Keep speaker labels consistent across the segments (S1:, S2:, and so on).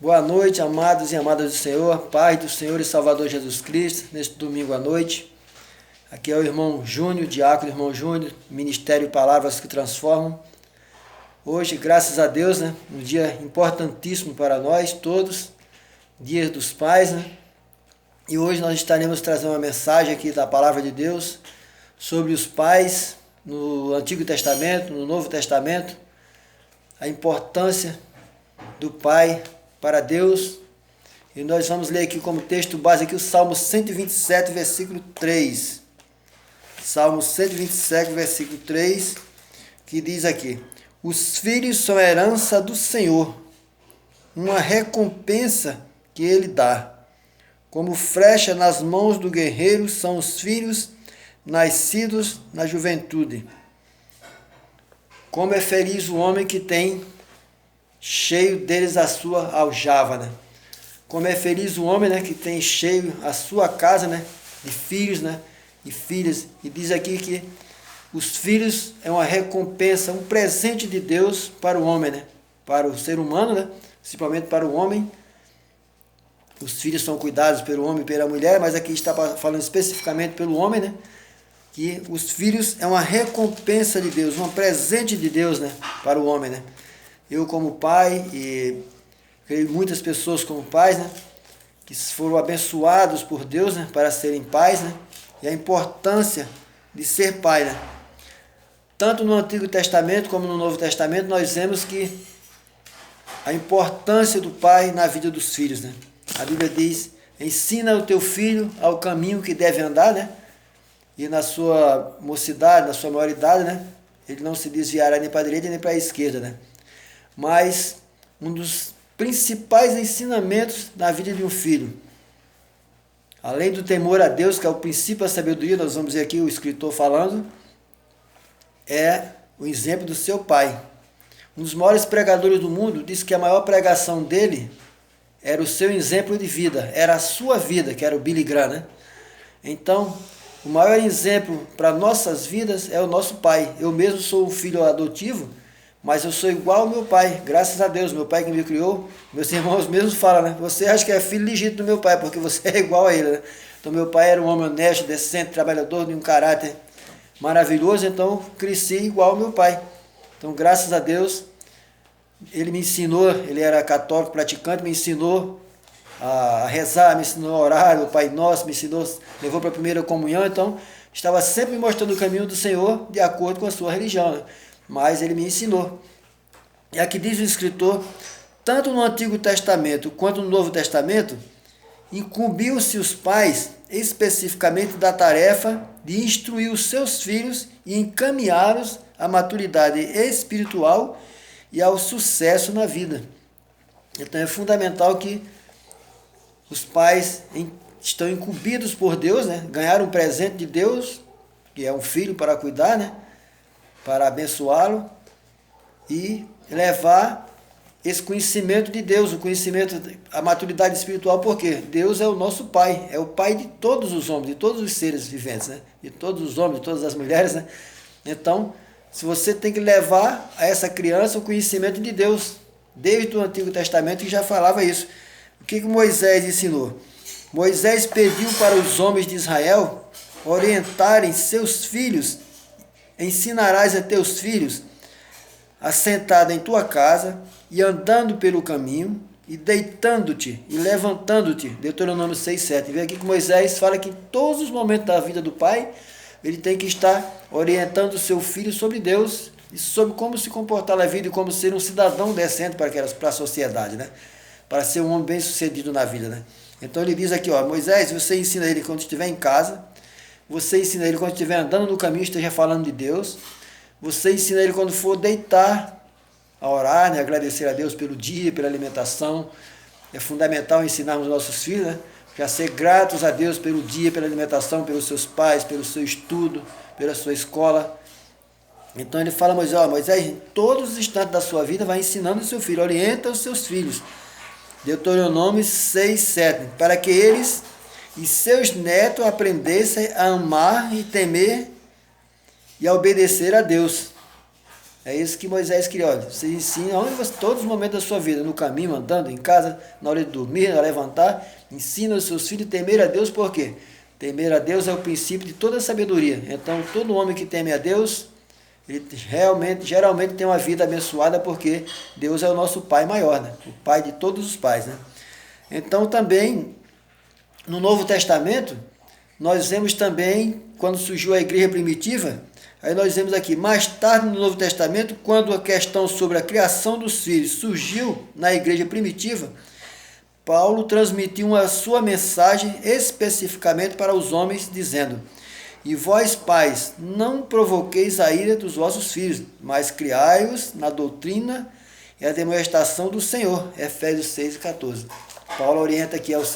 S1: Boa noite, amados e amadas do Senhor, Pai do Senhor e Salvador Jesus Cristo, neste domingo à noite. Aqui é o irmão Júnior, diácono irmão Júnior, Ministério Palavras que Transformam. Hoje, graças a Deus, um dia importantíssimo para nós todos, Dia dos Pais, E hoje nós estaremos trazendo uma mensagem aqui da Palavra de Deus sobre os pais no Antigo Testamento, no Novo Testamento, a importância do pai para Deus. E nós vamos ler aqui como texto base aqui o Salmo 127, versículo 3. Salmo 127, versículo 3, que diz aqui: os filhos são a herança do Senhor, uma recompensa que Ele dá. Como flecha nas mãos do guerreiro são os filhos nascidos na juventude. Como é feliz o homem que tem cheio deles a sua aljava, Como é feliz o homem, que tem cheio a sua casa, de filhos, e filhas. E diz aqui que os filhos é uma recompensa, um presente de Deus para o homem, para o ser humano, principalmente para o homem. Os filhos são cuidados pelo homem e pela mulher, mas aqui está falando especificamente pelo homem, que os filhos é uma recompensa de Deus, um presente de Deus, para o homem, Eu como pai, e creio muitas pessoas como pais, que foram abençoados por Deus, para serem pais, e a importância de ser pai, Tanto no Antigo Testamento como no Novo Testamento nós vemos que a importância do pai na vida dos filhos, A Bíblia diz: ensina o teu filho ao caminho que deve andar, e na sua mocidade, na sua maioridade, ele não se desviará nem para a direita nem para a esquerda, Mas um dos principais ensinamentos na vida de um filho, além do temor a Deus, que é o princípio da sabedoria, nós vamos ver aqui o escritor falando, é o exemplo do seu pai. Um dos maiores pregadores do mundo diz que a maior pregação dele era o seu exemplo de vida, era a sua vida, que era o Billy Graham, Então, o maior exemplo para nossas vidas é o nosso pai. Eu mesmo sou um filho adotivo, mas eu sou igual ao meu pai, graças a Deus, meu pai que me criou. Meus irmãos mesmos falam, você acha que é filho legítimo do meu pai, porque você é igual a ele, Então meu pai era um homem honesto, decente, trabalhador, de um caráter maravilhoso, então cresci igual ao meu pai. Então graças a Deus, ele me ensinou, ele era católico praticante, me ensinou a rezar, me ensinou a orar, o Pai Nosso, me ensinou, levou para a primeira comunhão, então estava sempre me mostrando o caminho do Senhor de acordo com a sua religião, Mas ele me ensinou. E aqui diz o escritor, tanto no Antigo Testamento quanto no Novo Testamento, incumbiu-se os pais especificamente da tarefa de instruir os seus filhos e encaminhá-los à maturidade espiritual e ao sucesso na vida. Então é fundamental que os pais estão incumbidos por Deus, ganharam um presente de Deus, que é um filho para cuidar, para abençoá-lo e levar esse conhecimento de Deus, o conhecimento, a maturidade espiritual, porque Deus é o nosso Pai, é o Pai de todos os homens, de todos os seres viventes, de todos os homens, de todas as mulheres, Então, se você tem que levar a essa criança o conhecimento de Deus, desde o Antigo Testamento que já falava isso. O que Moisés ensinou? Moisés pediu para os homens de Israel orientarem seus filhos, ensinarás a teus filhos, assentado em tua casa e andando pelo caminho, e deitando-te e levantando-te. Deuteronômio 6:7. Vê aqui que Moisés fala que em todos os momentos da vida do pai, ele tem que estar orientando o seu filho sobre Deus e sobre como se comportar na vida e como ser um cidadão decente para a sociedade, Para ser um homem bem sucedido na vida, Então ele diz aqui, Moisés, você ensina ele quando estiver em casa, você ensina ele quando estiver andando no caminho, esteja falando de Deus, você ensina ele quando for deitar, a orar, agradecer a Deus pelo dia, pela alimentação. É fundamental ensinarmos nossos filhos, a ser gratos a Deus pelo dia, pela alimentação, pelos seus pais, pelo seu estudo, pela sua escola. Então ele fala a Moisés, Moisés, em todos os instantes da sua vida, vai ensinando o seu filho, orienta os seus filhos. Deuteronômio 6:7, para que eles e seus netos aprendessem a amar e temer e a obedecer a Deus. É isso que Moisés queria. Olha, você ensina onde você, todos os momentos da sua vida, no caminho, andando, em casa, na hora de dormir, na hora de levantar, ensina os seus filhos a temer a Deus, por quê? Temer a Deus é o princípio de toda a sabedoria. Então, todo homem que teme a Deus, ele geralmente tem uma vida abençoada, porque Deus é o nosso Pai maior, né? O Pai de todos os pais, né? Então, também, no Novo Testamento, nós vemos também, quando surgiu a igreja primitiva, aí nós vemos aqui, mais tarde no Novo Testamento, quando a questão sobre a criação dos filhos surgiu na igreja primitiva, Paulo transmitiu a sua mensagem especificamente para os homens, dizendo: e vós, pais, não provoqueis a ira dos vossos filhos, mas criai-os na doutrina e a demonstração do Senhor. Efésios 6:14. Paulo orienta aqui aos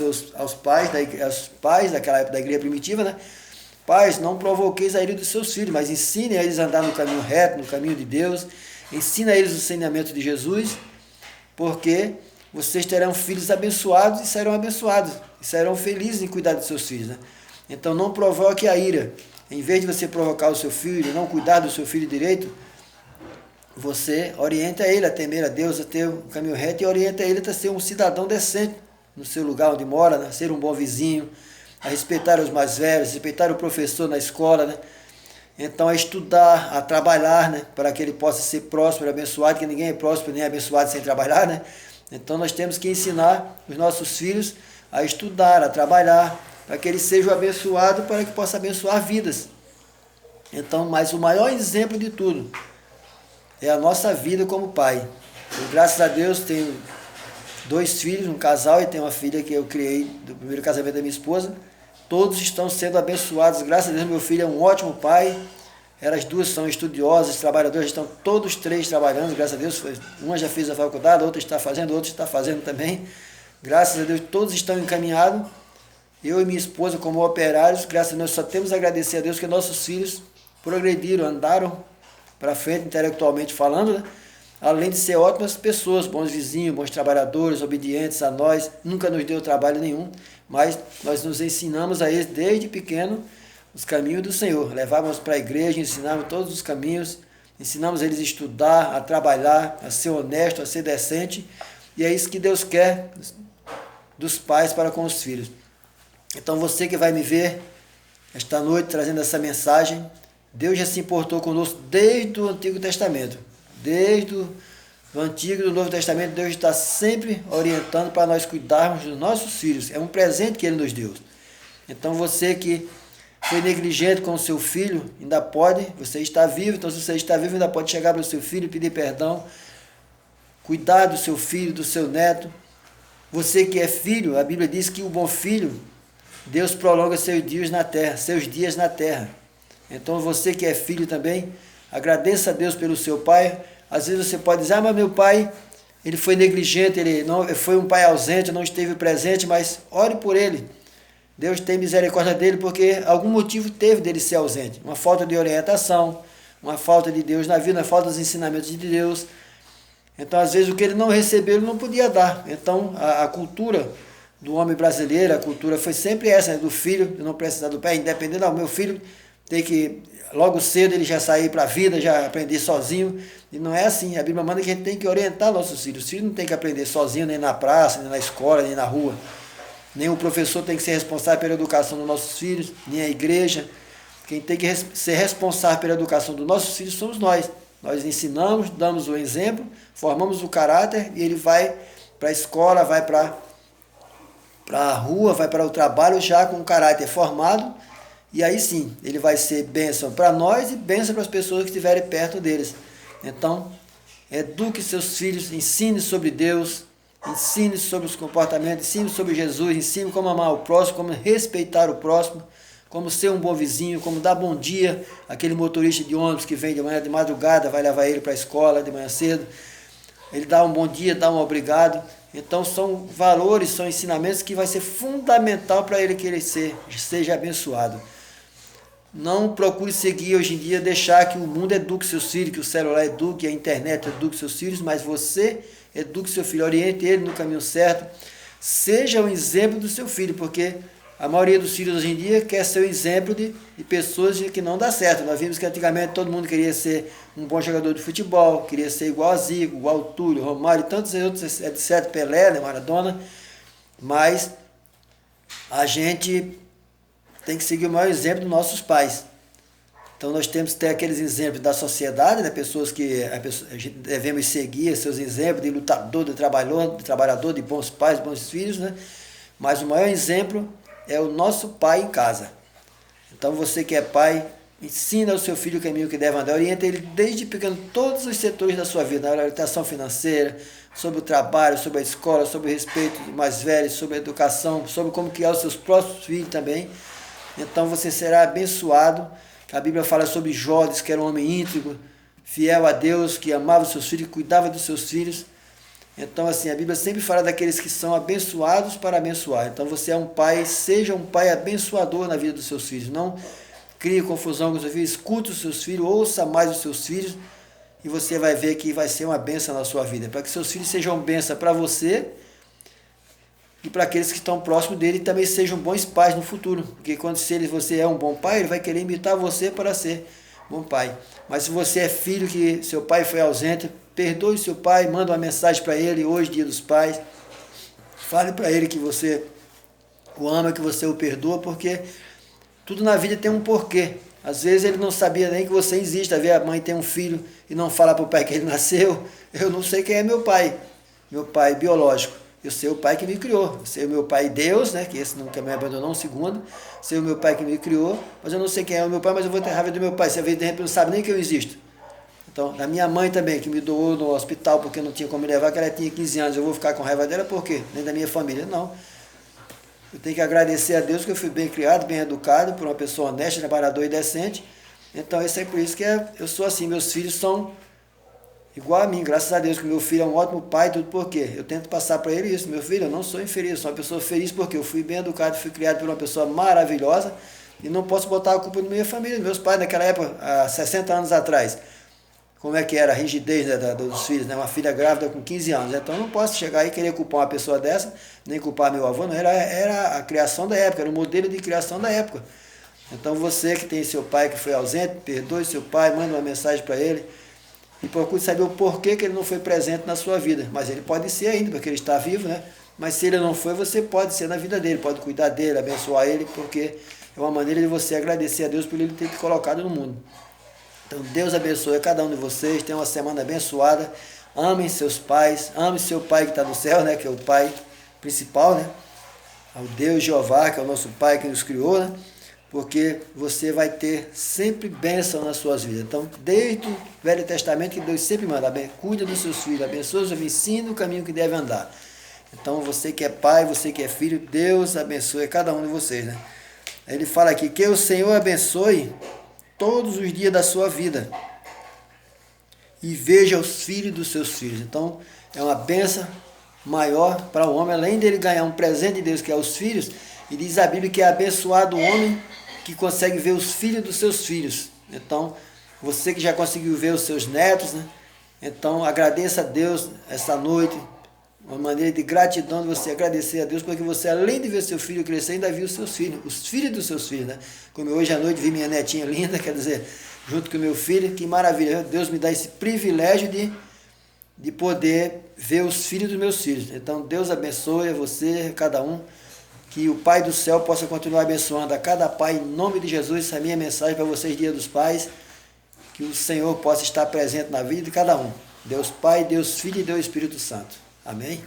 S1: pais daquela época da igreja primitiva, né? Pais, não provoqueis a ira dos seus filhos, mas ensinem eles a andar no caminho reto, no caminho de Deus. Ensina eles o ensinamento de Jesus, porque vocês terão filhos abençoados e serão felizes em cuidar dos seus filhos, né? Então não provoque a ira. Em vez de você provocar o seu filho, não cuidar do seu filho direito, você orienta ele a temer a Deus, a ter o caminho reto, e orienta ele a ser um cidadão decente no seu lugar onde mora, né? A ser um bom vizinho, a respeitar os mais velhos, respeitar o professor na escola, né? Então a estudar, a trabalhar, né? Para que ele possa ser próspero, abençoado, que ninguém é próspero nem abençoado sem trabalhar, né? Então nós temos que ensinar os nossos filhos a estudar, a trabalhar, para que eles sejam abençoados, para que possa abençoar vidas. Então, mas o maior exemplo de tudo é a nossa vida como pai. Eu, graças a Deus, tenho 2 filhos, um casal, e tenho uma filha que eu criei do primeiro casamento da minha esposa. Todos estão sendo abençoados, graças a Deus. Meu filho é um ótimo pai. Elas 2 são estudiosas, trabalhadoras, estão todos 3 trabalhando, graças a Deus. Uma já fez a faculdade, outra está fazendo, outra está fazendo também. Graças a Deus, todos estão encaminhados. Eu e minha esposa, como operários, graças a Deus, só temos a agradecer a Deus que nossos filhos progrediram, andaram para frente, intelectualmente falando, né? Além de ser ótimas pessoas, bons vizinhos, bons trabalhadores, obedientes a nós, nunca nos deu trabalho nenhum, mas nós nos ensinamos a eles desde pequeno os caminhos do Senhor. Levávamos para a igreja, ensinávamos todos os caminhos, ensinamos eles a estudar, a trabalhar, a ser honesto, a ser decente, e é isso que Deus quer dos pais para com os filhos. Então você que vai me ver esta noite trazendo essa mensagem, Deus já se importou conosco desde o Antigo Testamento. Desde o Antigo e do Novo Testamento, Deus está sempre orientando para nós cuidarmos dos nossos filhos. É um presente que Ele nos deu. Então você que foi negligente com o seu filho, ainda pode, você está vivo, então se você está vivo, ainda pode chegar para o seu filho e pedir perdão, cuidar do seu filho, do seu neto. Você que é filho, a Bíblia diz que o bom filho, Deus prolonga seus dias na terra. Então você que é filho também, agradeça a Deus pelo seu pai. Às vezes você pode dizer, mas meu pai, ele foi negligente, ele foi um pai ausente, não esteve presente, mas ore por ele. Deus tem misericórdia dele, porque algum motivo teve dele ser ausente. Uma falta de orientação, uma falta de Deus na vida, uma falta dos ensinamentos de Deus. Então, às vezes, o que ele não recebeu, ele não podia dar. Então, a cultura do homem brasileiro, a cultura foi sempre essa, né? Do filho não precisar do pai, independente, não, meu filho tem que, logo cedo, ele já sair para a vida, já aprender sozinho. E não é assim. A Bíblia manda que a gente tem que orientar nossos filhos. Os filhos não tem que aprender sozinho, nem na praça, nem na escola, nem na rua. Nem o professor tem que ser responsável pela educação dos nossos filhos, nem a igreja. Quem tem que ser responsável pela educação dos nossos filhos somos nós. Nós ensinamos, damos o exemplo, formamos o caráter, e ele vai para a escola, vai para a rua, vai para o trabalho já com o caráter formado, e aí sim, ele vai ser bênção para nós e bênção para as pessoas que estiverem perto deles. Então, eduque seus filhos, ensine sobre Deus, ensine sobre os comportamentos, ensine sobre Jesus, ensine como amar o próximo, como respeitar o próximo, como ser um bom vizinho, como dar bom dia àquele motorista de ônibus que vem de manhã, de madrugada, vai levar ele para a escola de manhã cedo. Ele dá um bom dia, dá um obrigado. Então são valores, são ensinamentos que vai ser fundamental para ele que ele seja abençoado. Não procure seguir hoje em dia, deixar que o mundo eduque seus filhos, que o celular eduque, a internet eduque seus filhos, mas você eduque seu filho, oriente ele no caminho certo. Seja o exemplo do seu filho, porque A maioria dos filhos hoje em dia quer ser o exemplo de pessoas que não dá certo. Nós vimos que antigamente todo mundo queria ser um bom jogador de futebol, queria ser igual a Zico, igual ao Túlio, Romário e tantos outros, etc. Pelé, né, Maradona. Mas a gente tem que seguir o maior exemplo dos nossos pais. Então nós temos que ter aqueles exemplos da sociedade, né? Pessoas que a gente devemos seguir, seus exemplos de lutador, de trabalhador, de bons pais, bons filhos, né? Mas o maior exemplo é o nosso pai em casa. Então você que é pai, ensina ao seu filho o caminho que deve andar, orienta ele desde pequeno todos os setores da sua vida, na orientação financeira, sobre o trabalho, sobre a escola, sobre o respeito dos mais velhos, sobre a educação, sobre como criar os seus próprios filhos também. Então você será abençoado. A Bíblia fala sobre Jó, diz que era um homem íntegro, fiel a Deus, que amava os seus filhos, cuidava dos seus filhos. Então, assim, a Bíblia sempre fala daqueles que são abençoados para abençoar. Então, você é um pai, seja um pai abençoador na vida dos seus filhos. Não crie confusão com os seus filhos, escute os seus filhos, ouça mais os seus filhos, e você vai ver que vai ser uma bênção na sua vida. Para que seus filhos sejam bênção para você e para aqueles que estão próximos dele também sejam bons pais no futuro. Porque quando você é um bom pai, ele vai querer imitar você para ser bom pai. Mas se você é filho que seu pai foi ausente, perdoe seu pai, manda uma mensagem para ele hoje, dia dos pais. Fale para ele que você o ama, que você o perdoa, porque tudo na vida tem um porquê. Às vezes ele não sabia nem que você existe. Às vezes a mãe tem um filho e não fala para o pai que ele nasceu. Eu não sei quem é meu pai biológico. Eu sei o pai que me criou. Eu sei o meu pai Deus, né, que esse nunca me abandonou, um segundo. Sei o meu pai que me criou, mas eu não sei quem é o meu pai, mas eu vou ter raiva do meu pai. Você de repente não sabe nem que eu existo. Então, da minha mãe também, que me doou no hospital porque não tinha como me levar, que ela tinha 15 anos, eu vou ficar com raiva dela por quê? Nem da minha família, não. Eu tenho que agradecer a Deus que eu fui bem criado, bem educado, por uma pessoa honesta, trabalhadora e decente. Então, isso é por isso que eu sou assim. Meus filhos são igual a mim, graças a Deus, que meu filho é um ótimo pai, tudo por quê? Eu tento passar para ele isso. Meu filho, eu não sou infeliz, eu sou uma pessoa feliz porque eu fui bem educado, fui criado por uma pessoa maravilhosa e não posso botar a culpa na minha família, meus pais naquela época, há 60 anos atrás. Como é que era a rigidez, né, dos filhos, né? Uma filha grávida com 15 anos. Então eu não posso chegar aí e querer culpar uma pessoa dessa, nem culpar meu avô, não. Era a criação da época, era o modelo de criação da época. Então você que tem seu pai que foi ausente, perdoe seu pai, manda uma mensagem para ele e procure saber o porquê que ele não foi presente na sua vida. Mas ele pode ser ainda, porque ele está vivo, né? Mas se ele não foi, você pode ser na vida dele, pode cuidar dele, abençoar ele, porque é uma maneira de você agradecer a Deus por ele ter te colocado no mundo. Então Deus abençoe cada um de vocês, tenha uma semana abençoada, amem seus pais, ame seu pai que está no céu, né, que é o pai principal, né, ao Deus Jeová, que é o nosso pai que nos criou, né, porque você vai ter sempre bênção nas suas vidas. Então, desde o Velho Testamento que Deus sempre manda, cuida dos seus filhos, abençoa os filhos, ensina o caminho que deve andar. Então, você que é pai, você que é filho, Deus abençoe cada um de vocês, né. Ele fala aqui, que o Senhor abençoe todos os dias da sua vida e veja os filhos dos seus filhos. Então, é uma bênção maior para o homem, além dele ganhar um presente de Deus, que é os filhos, e diz a Bíblia que é abençoado o homem que consegue ver os filhos dos seus filhos. Então, você que já conseguiu ver os seus netos, né? Então, agradeça a Deus essa noite, uma maneira de gratidão de você agradecer a Deus, porque você, além de ver seu filho crescer, ainda viu os seus filhos, os filhos dos seus filhos, né? Como hoje à noite vi minha netinha linda, quer dizer, junto com o meu filho, que maravilha, Deus me dá esse privilégio de poder ver os filhos dos meus filhos. Então, Deus abençoe você, cada um, que o Pai do céu possa continuar abençoando a cada pai, em nome de Jesus. Essa é a minha mensagem para vocês, Dia dos Pais, que o Senhor possa estar presente na vida de cada um. Deus Pai, Deus Filho e Deus Espírito Santo. Amém?